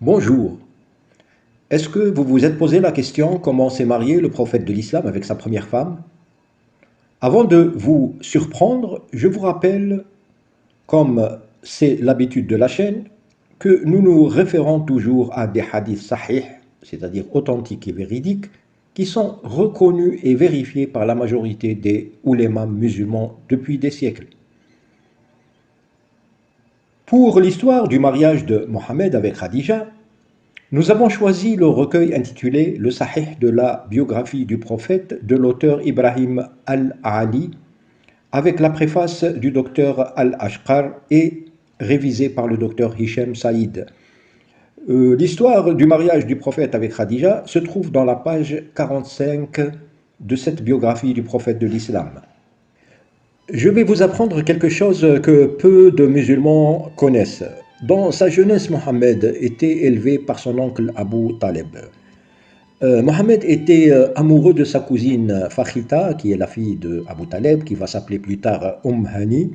Bonjour. Est-ce que vous vous êtes posé la question comment s'est marié le prophète de l'islam avec sa première femme? Avant de vous surprendre, je vous rappelle, comme c'est l'habitude de la chaîne, que nous nous référons toujours à des hadiths sahih, c'est-à-dire authentiques et véridiques, qui sont reconnus et vérifiés par la majorité des oulémas musulmans depuis des siècles. Pour l'histoire du mariage de Mohammed avec Khadija, nous avons choisi le recueil intitulé Le Sahih de la biographie du prophète de l'auteur Ibrahim al-Ali, avec la préface du docteur Al-Ashqar et révisé par le docteur Hichem Saïd. L'histoire du mariage du prophète avec Khadija se trouve dans la page 45 de cette biographie du prophète de l'islam. Je vais vous apprendre quelque chose que peu de musulmans connaissent. Dans sa jeunesse, Mohammed était élevé par son oncle Abu Talib. Mohammed était amoureux de sa cousine Fakhita, qui est la fille de Abu Talib, qui va s'appeler plus tard Hani.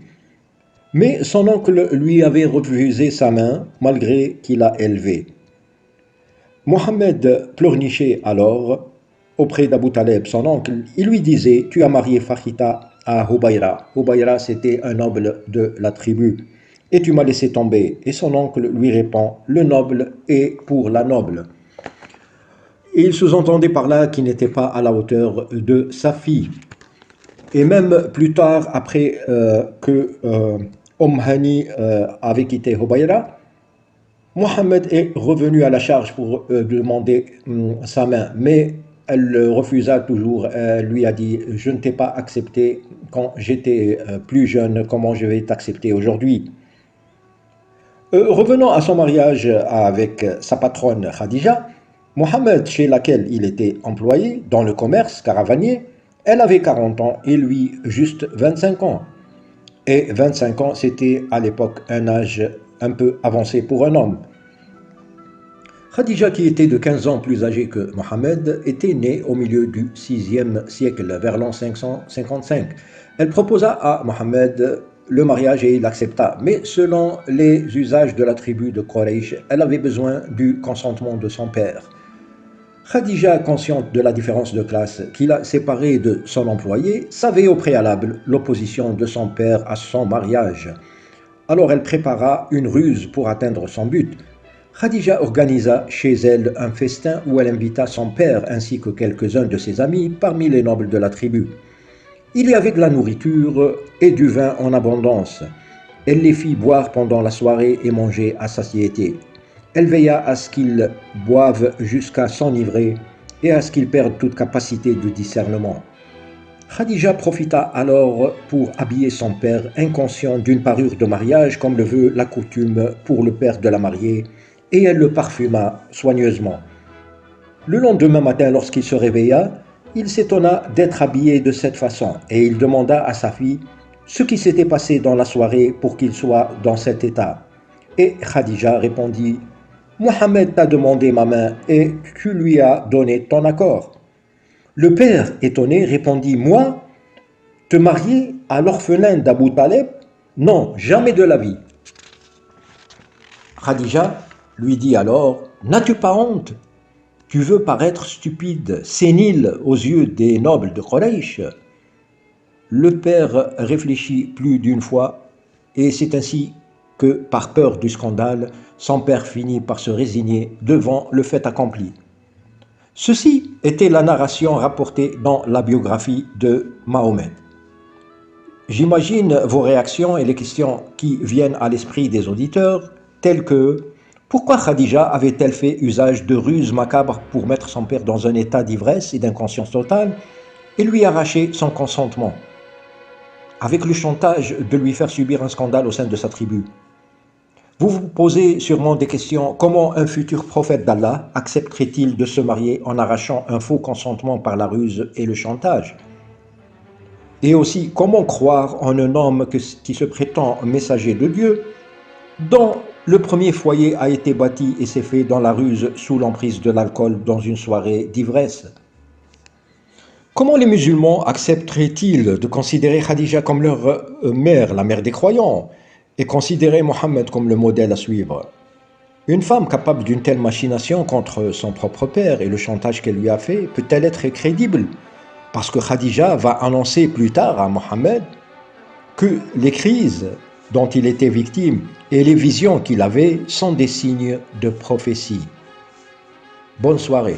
Mais son oncle lui avait refusé sa main, malgré qu'il l'a élevé. Mohammed pleurnichait alors auprès d'Abu Talib, son oncle. Il lui disait « Tu as marié Fakhita à Hubayra. Hubayra, c'était un noble de la tribu. Et tu m'as laissé tomber. » Et son oncle lui répond « Le noble est pour la noble. » Et il sous-entendait par là qu'il n'était pas à la hauteur de sa fille. Et même plus tard, après que Hani avait quitté Hubayra, Mohammed est revenu à la charge pour demander sa main. Mais elle refusa toujours. Elle lui a dit « Je ne t'ai pas accepté quand j'étais plus jeune. Comment je vais t'accepter aujourd'hui ?» Revenons à son mariage avec sa patronne Khadija. Mohammed, chez laquelle il était employé dans le commerce caravanier, elle avait 40 ans et lui juste 25 ans. Et 25 ans, c'était à l'époque un âge un peu avancé pour un homme. Khadija, qui était de 15 ans plus âgée que Mohammed, était née au milieu du 6e siècle, vers l'an 555. Elle proposa à Mohammed le mariage et il accepta. Mais selon les usages de la tribu de Quraysh, elle avait besoin du consentement de son père. Khadija, consciente de la différence de classe qui la séparait de son employé, savait au préalable l'opposition de son père à son mariage. Alors elle prépara une ruse pour atteindre son but. Khadija organisa chez elle un festin où elle invita son père ainsi que quelques-uns de ses amis parmi les nobles de la tribu. Il y avait de la nourriture et du vin en abondance. Elle les fit boire pendant la soirée et manger à satiété. Elle veilla à ce qu'ils boivent jusqu'à s'enivrer et à ce qu'ils perdent toute capacité de discernement. Khadija profita alors pour habiller son père inconscient d'une parure de mariage comme le veut la coutume pour le père de la mariée, et elle le parfuma soigneusement. Le lendemain matin, lorsqu'il se réveilla, il s'étonna d'être habillé de cette façon et il demanda à sa fille ce qui s'était passé dans la soirée pour qu'il soit dans cet état. Et Khadija répondit « Mohammed t'a demandé ma main et tu lui as donné ton accord. » Le père, étonné, répondit « Moi, te marier à l'orphelin d'Abu Talib? Non, jamais de la vie. » Khadija lui dit alors « N'as-tu pas honte? Tu veux paraître stupide, sénile aux yeux des nobles de Quraysh ?» Le père réfléchit plus d'une fois et c'est ainsi que, par peur du scandale, son père finit par se résigner devant le fait accompli. Ceci était la narration rapportée dans la biographie de Mahomet. J'imagine vos réactions et les questions qui viennent à l'esprit des auditeurs, telles que « Pourquoi Khadija avait-elle fait usage de ruses macabres pour mettre son père dans un état d'ivresse et d'inconscience totale et lui arracher son consentement, avec le chantage de lui faire subir un scandale au sein de sa tribu ?» Vous vous posez sûrement des questions. Comment un futur prophète d'Allah accepterait-il de se marier en arrachant un faux consentement par la ruse et le chantage? Et aussi, comment croire en un homme qui se prétend messager de Dieu, dont le premier foyer a été bâti et s'est fait dans la ruse sous l'emprise de l'alcool dans une soirée d'ivresse? Comment les musulmans accepteraient-ils de considérer Khadija comme leur mère, la mère des croyants, et considérer Mohammed comme le modèle à suivre? Une femme capable d'une telle machination contre son propre père et le chantage qu'elle lui a fait peut-elle être crédible? Parce que Khadija va annoncer plus tard à Mohammed que les crises dont il était victime et les visions qu'il avait sont des signes de prophétie. Bonne soirée.